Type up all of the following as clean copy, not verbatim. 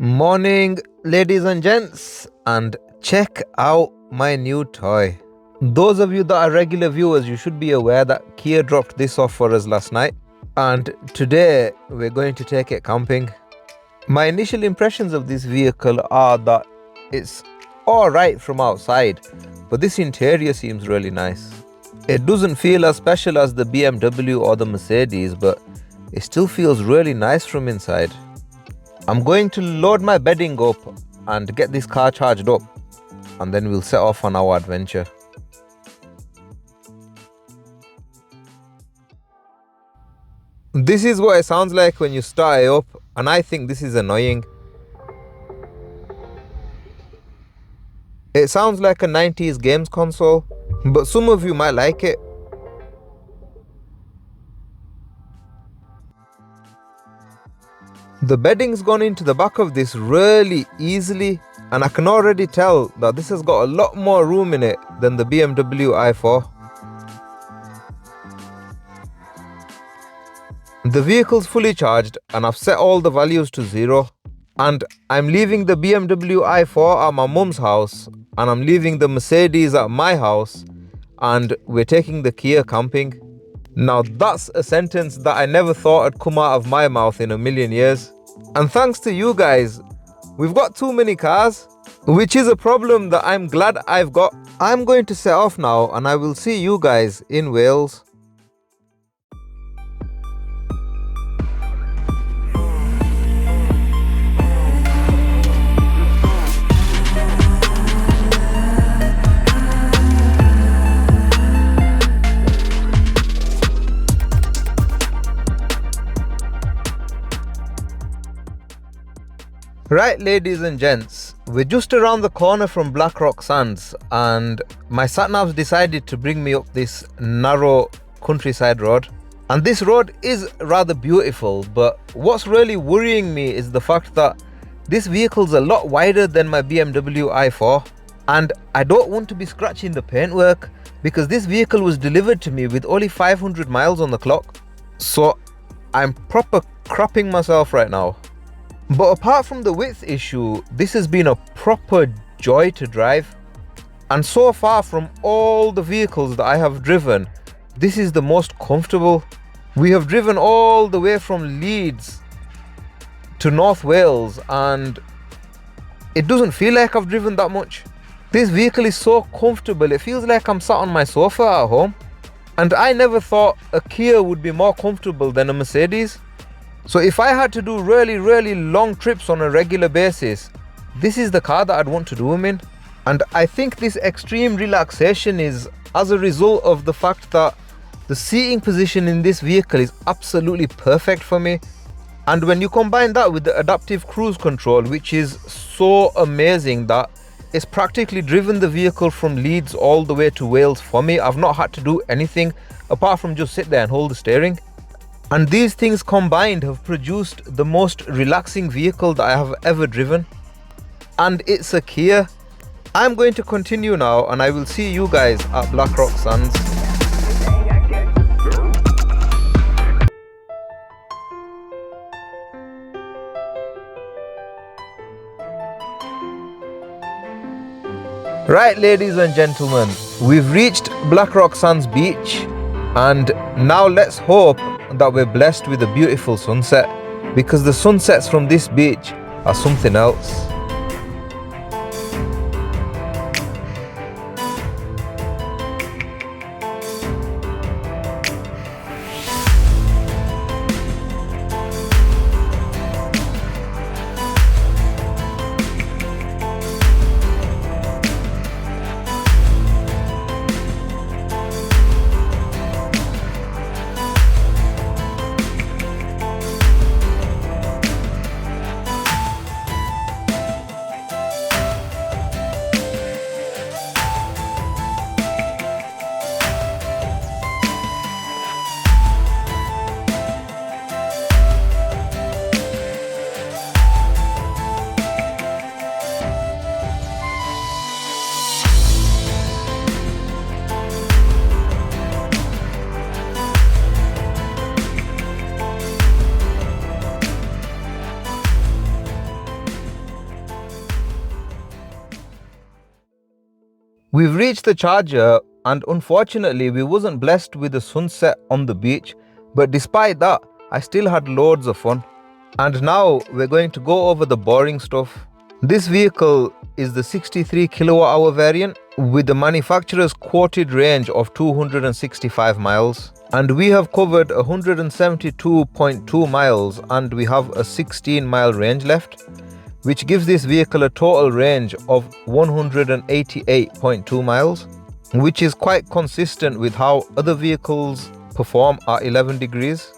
Morning, ladies and gents, and check out my new toy. Those of you that are regular viewers, you should be aware that Kia dropped this off for us last night, and today we're going to take it camping. My initial impressions of this vehicle are that it's alright from outside, but this interior seems really nice. It doesn't feel as special as the BMW or the Mercedes, but it still feels really nice from inside. I'm going to load my bedding up and get this car charged up, and then we'll set off on our adventure. This is what it sounds like when you start it up, and I think this is annoying. It sounds like a 90s games console, but some of you might like it. The bedding's gone into the back of this really easily, and I can already tell that this has got a lot more room in it than the BMW i4. The vehicle's fully charged and I've set all the values to 0. And I'm leaving the BMW i4 at my mum's house, and I'm leaving the Mercedes at my house, and we're taking the Kia camping. Now that's a sentence that I never thought had come out of my mouth in a million years. And thanks to you guys, we've got too many cars, which is a problem that I'm glad I've got. I'm going to set off now, and I will see you guys in Wales. Right, ladies and gents, we're just around the corner from Blackrock Sands, and my sat-nav's decided to bring me up this narrow countryside road. And this road is rather beautiful, but what's really worrying me is the fact that this vehicle's a lot wider than my BMW i4, and I don't want to be scratching the paintwork because this vehicle was delivered to me with only 500 miles on the clock. So I'm proper crapping myself right now. But apart from the width issue, this has been a proper joy to drive. And so far from all the vehicles that I have driven, this is the most comfortable. We have driven all the way from Leeds to North Wales, and it doesn't feel like I've driven that much. This vehicle is so comfortable, it feels like I'm sat on my sofa at home. And I never thought a Kia would be more comfortable than a Mercedes. So if I had to do really long trips on a regular basis, this is the car that I'd want to do them in. And I think this extreme relaxation is as a result of the fact that the seating position in this vehicle is absolutely perfect for me. And when you combine that with the adaptive cruise control, which is so amazing that it's practically driven the vehicle from Leeds all the way to Wales for me. I've not had to do anything apart from just sit there and hold the steering. And these things combined have produced the most relaxing vehicle that I have ever driven. And it's a Kia. I'm going to continue now, and I will see you guys at Blackrock Sands. Right, ladies and gentlemen, We've reached Blackrock Sands Beach, and now let's hope that we're blessed with a beautiful sunset, because the sunsets from this beach are something else. We've reached the charger, and unfortunately we wasn't blessed with the sunset on the beach, but despite that I still had loads of fun. And now we're going to go over the boring stuff. This vehicle is the 63 kilowatt hour variant with the manufacturer's quoted range of 265 miles. And we have covered 172.2 miles, and we have a 16-mile range left, which gives this vehicle a total range of 188.2 miles, which is quite consistent with how other vehicles perform at 11 degrees.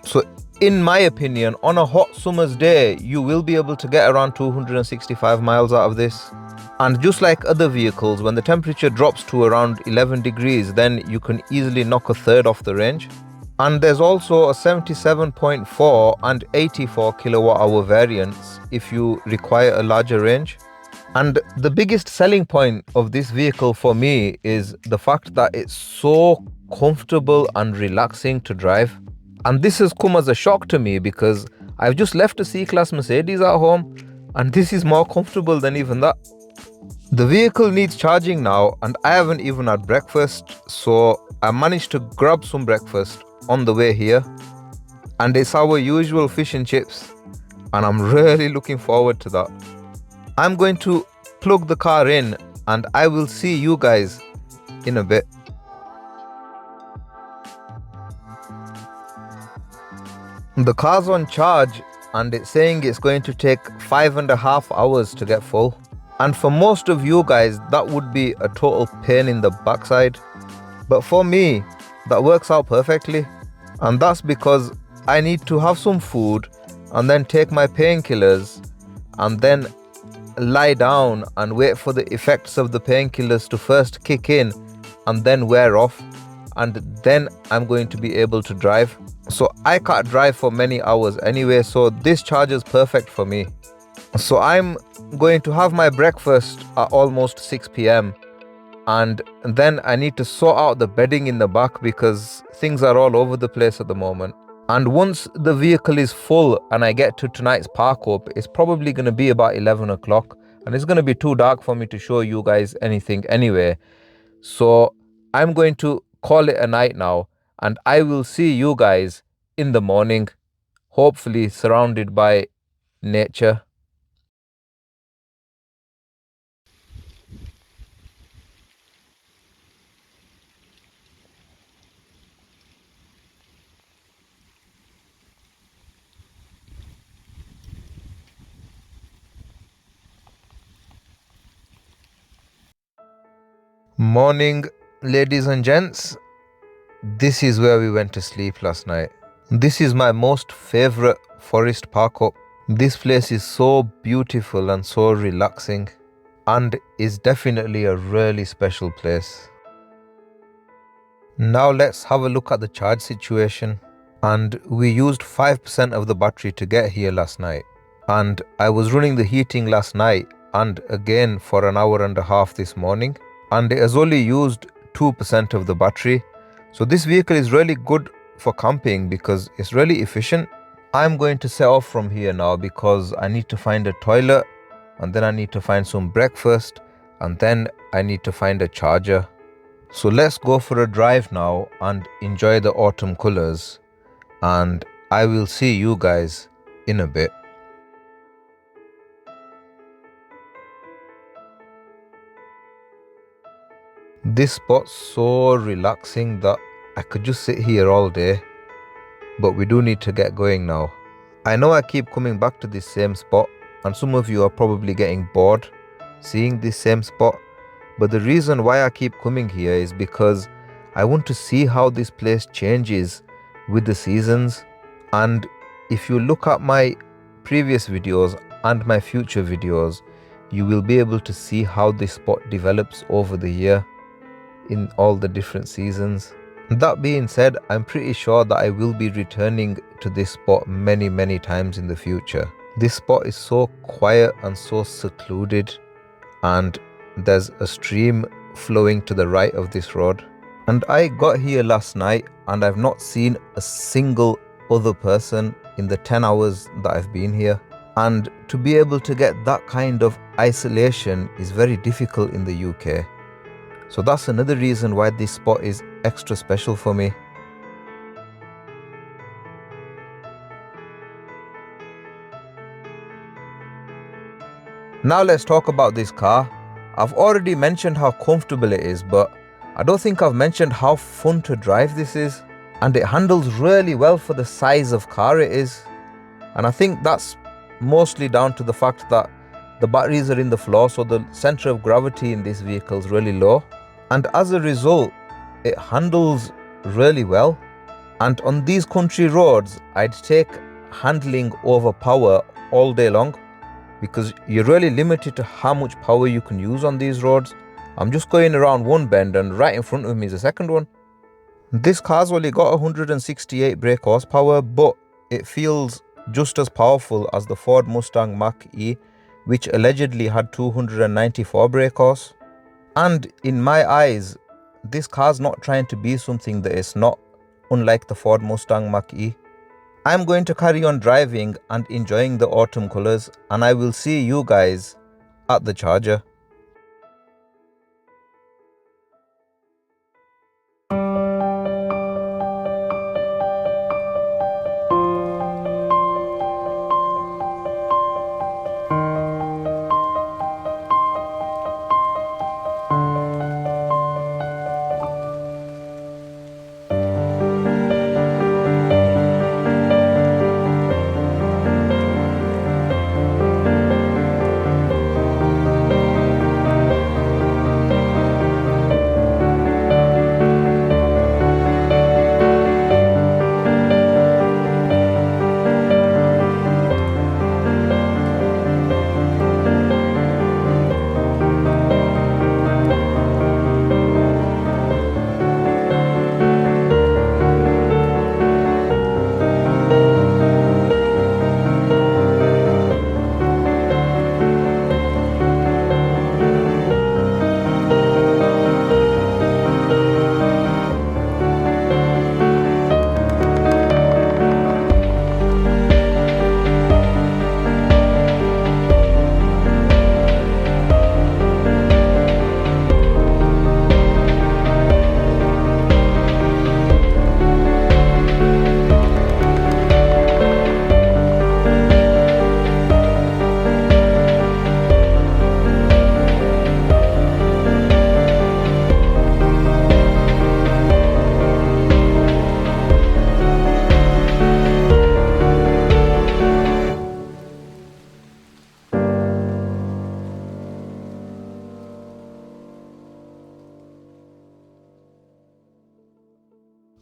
So in my opinion, on a hot summer's day, you will be able to get around 265 miles out of this. And just like other vehicles, when the temperature drops to around 11 degrees, then you can easily knock a third off the range. And there's also a 77.4 and 84 kilowatt hour variants if you require a larger range. And the biggest selling point of this vehicle for me is the fact that it's so comfortable and relaxing to drive. And this has come as a shock to me because I've just left a C-Class Mercedes at home, and this is more comfortable than even that. The vehicle needs charging now, and I haven't even had breakfast, so I managed to grab some breakfast on the way here, and it's our usual fish and chips, and I'm really looking forward to that. I'm going to plug the car in, and I will see you guys in a bit. The car's on charge, and it's saying it's going to take 5.5 hours to get full. And for most of you guys, that would be a total pain in the backside. But for me, that works out perfectly. And that's because I need to have some food and then take my painkillers and then lie down and wait for the effects of the painkillers to first kick in and then wear off. And then I'm going to be able to drive. So I can't drive for many hours anyway, so this charge is perfect for me. So I'm going to have my breakfast at almost 6 p.m. and then I need to sort out the bedding in the back because things are all over the place at the moment. And once the vehicle is full and I get to tonight's park up, it's probably going to be about 11 o'clock and it's going to be too dark for me to show you guys anything anyway. So I'm going to call it a night now, and I will see you guys in the morning, hopefully surrounded by nature. Morning, ladies and gents. This is where we went to sleep last night. This is my most favorite forest park up. This place is so beautiful and so relaxing, and is definitely a really special place. Now let's have a look at the charge situation. And we used 5% of the battery to get here last night. And I was running the heating last night and again for an hour and a half this morning. And it has only used 2% of the battery. So this vehicle is really good for camping because it's really efficient. I'm going to set off from here now because I need to find a toilet, and then I need to find some breakfast, and then I need to find a charger. So let's go for a drive now and enjoy the autumn colors, and I will see you guys in a bit. This spot's so relaxing that I could just sit here all day, but we do need to get going now. I know I keep coming back to this same spot, and some of you are probably getting bored seeing this same spot, but the reason why I keep coming here is because I want to see how this place changes with the seasons. And if you look at my previous videos and my future videos, you will be able to see how this spot develops over the year in all the different seasons. That being said, I'm pretty sure that I will be returning to this spot many times in the future. This spot is so quiet and so secluded, and there's a stream flowing to the right of this road. And I got here last night and I've not seen a single other person in the 10 hours that I've been here. And to be able to get that kind of isolation is very difficult in the UK. So that's another reason why this spot is extra special for me. Now let's talk about this car. I've already mentioned how comfortable it is, but I don't think I've mentioned how fun to drive this is. And it handles really well for the size of car it is. And I think that's mostly down to the fact that the batteries are in the floor, so the center of gravity in this vehicle is really low. And as a result, it handles really well. And on these country roads, I'd take handling over power all day long, because you're really limited to how much power you can use on these roads. I'm just going around one bend and right in front of me is a second one. This car's only got 168 brake horsepower, but it feels just as powerful as the Ford Mustang Mach-E, which allegedly had 294 brake horse. And in my eyes, this car's not trying to be something that it's not, unlike the Ford Mustang Mach-E. I'm going to carry on driving and enjoying the autumn colors, and I will see you guys at the charger.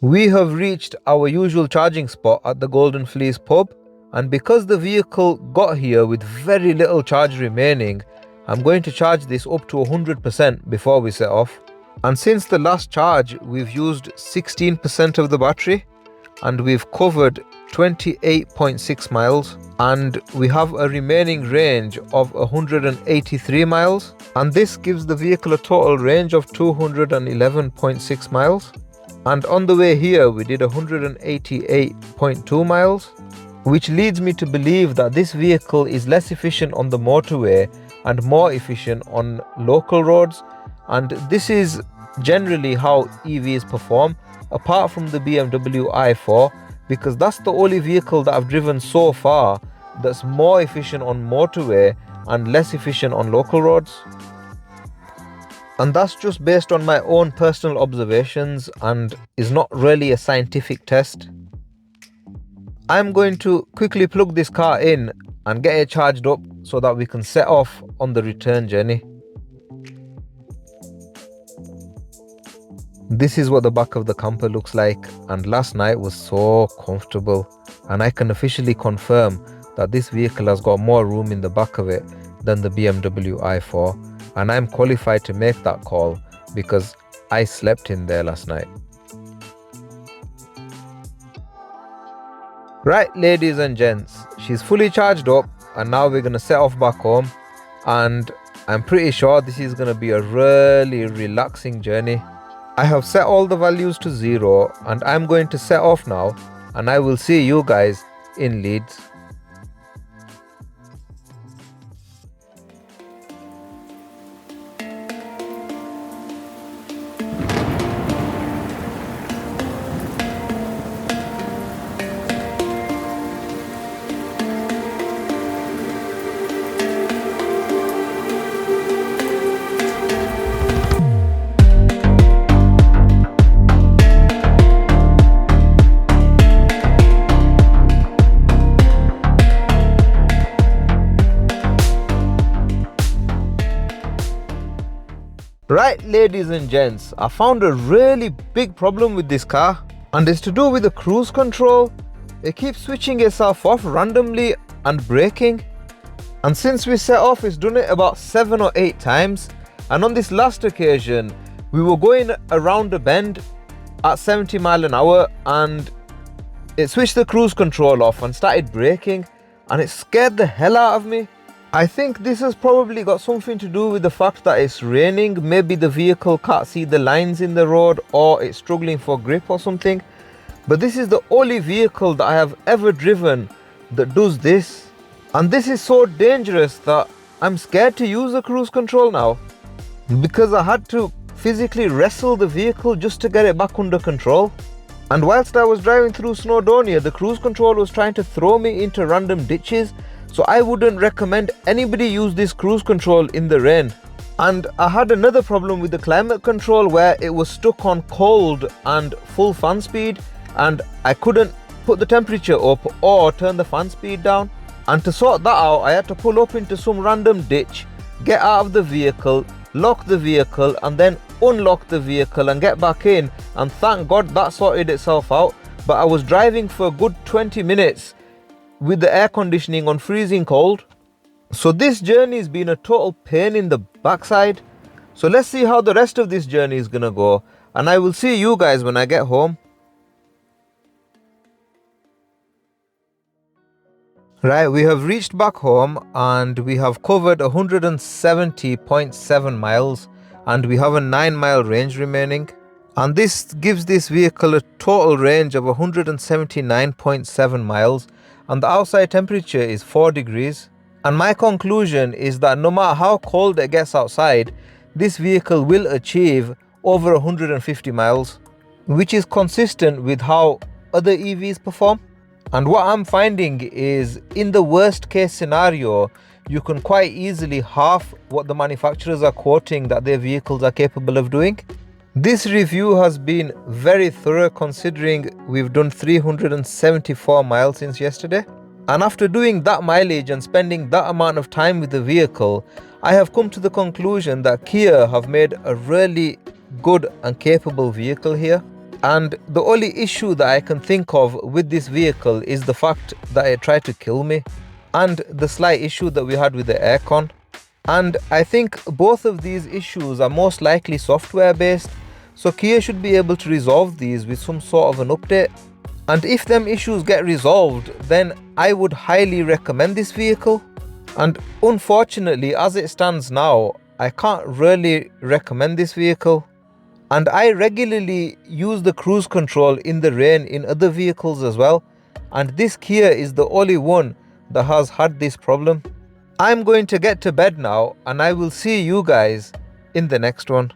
We have reached our usual charging spot at the Golden Fleece pub, and because the vehicle got here with very little charge remaining, I'm going to charge this up to 100% before we set off. And since the last charge, we've used 16% of the battery and we've covered 28.6 miles, and we have a remaining range of 183 miles, and this gives the vehicle a total range of 211.6 miles. And on the way here we did 188.2 miles, which leads me to believe that this vehicle is less efficient on the motorway and more efficient on local roads. And this is generally how EVs perform, apart from the BMW i4, because that's the only vehicle that I've driven so far that's more efficient on motorway and less efficient on local roads. And that's just based on my own personal observations and is not really a scientific test. I'm going to quickly plug this car in and get it charged up so that we can set off on the return journey. This is what the back of the camper looks like, and last night was so comfortable, and I can officially confirm that this vehicle has got more room in the back of it than the BMW i4, and I'm qualified to make that call because I slept in there last night. Right, ladies and gents, she's fully charged up and now we're going to set off back home, and I'm pretty sure this is going to be a really relaxing journey. I have set all the values to 0 and I'm going to set off now, and I will see you guys in Leeds. Right, ladies and gents, I found a really big problem with this car, and it's to do with the cruise control. It keeps switching itself off randomly and braking, and since we set off it's done it about 7 or 8 times, and on this last occasion we were going around a bend at 70 miles an hour and it switched the cruise control off and started braking, and it scared the hell out of me. I think this has probably got something to do with the fact that it's raining. Maybe the vehicle can't see the lines in the road, or it's struggling for grip or something. But this is the only vehicle that I have ever driven that does this. And this is so dangerous that I'm scared to use the cruise control now, because I had to physically wrestle the vehicle just to get it back under control. And whilst I was driving through Snowdonia, the cruise control was trying to throw me into random ditches. So I wouldn't recommend anybody use this cruise control in the rain. And I had another problem with the climate control where it was stuck on cold and full fan speed, and I couldn't put the temperature up or turn the fan speed down. And to sort that out, I had to pull up into some random ditch, get out of the vehicle, lock the vehicle, and then unlock the vehicle and get back in, and thank God that sorted itself out. But I was driving for a good 20 minutes with the air conditioning on freezing cold. So this journey has been a total pain in the backside. So let's see how the rest of this journey is gonna go, and I will see you guys when I get home. Right, we have reached back home and we have covered 170.7 miles and we have a 9-mile range remaining. And this gives this vehicle a total range of 179.7 miles, and the outside temperature is 4 degrees. And my conclusion is that no matter how cold it gets outside, this vehicle will achieve over 150 miles, which is consistent with how other EVs perform. And what I'm finding is, in the worst case scenario, you can quite easily half what the manufacturers are quoting that their vehicles are capable of doing. This review has been very thorough, considering we've done 374 miles since yesterday. And after doing that mileage and spending that amount of time with the vehicle, I have come to the conclusion that Kia have made a really good and capable vehicle here. And the only issue that I can think of with this vehicle is the fact that it tried to kill me, and the slight issue that we had with the aircon. And I think both of these issues are most likely software based, so Kia should be able to resolve these with some sort of an update. And if them issues get resolved, then I would highly recommend this vehicle. And unfortunately, as it stands now, I can't really recommend this vehicle. And I regularly use the cruise control in the rain in other vehicles as well, and this Kia is the only one that has had this problem. I'm going to get to bed now, and I will see you guys in the next one.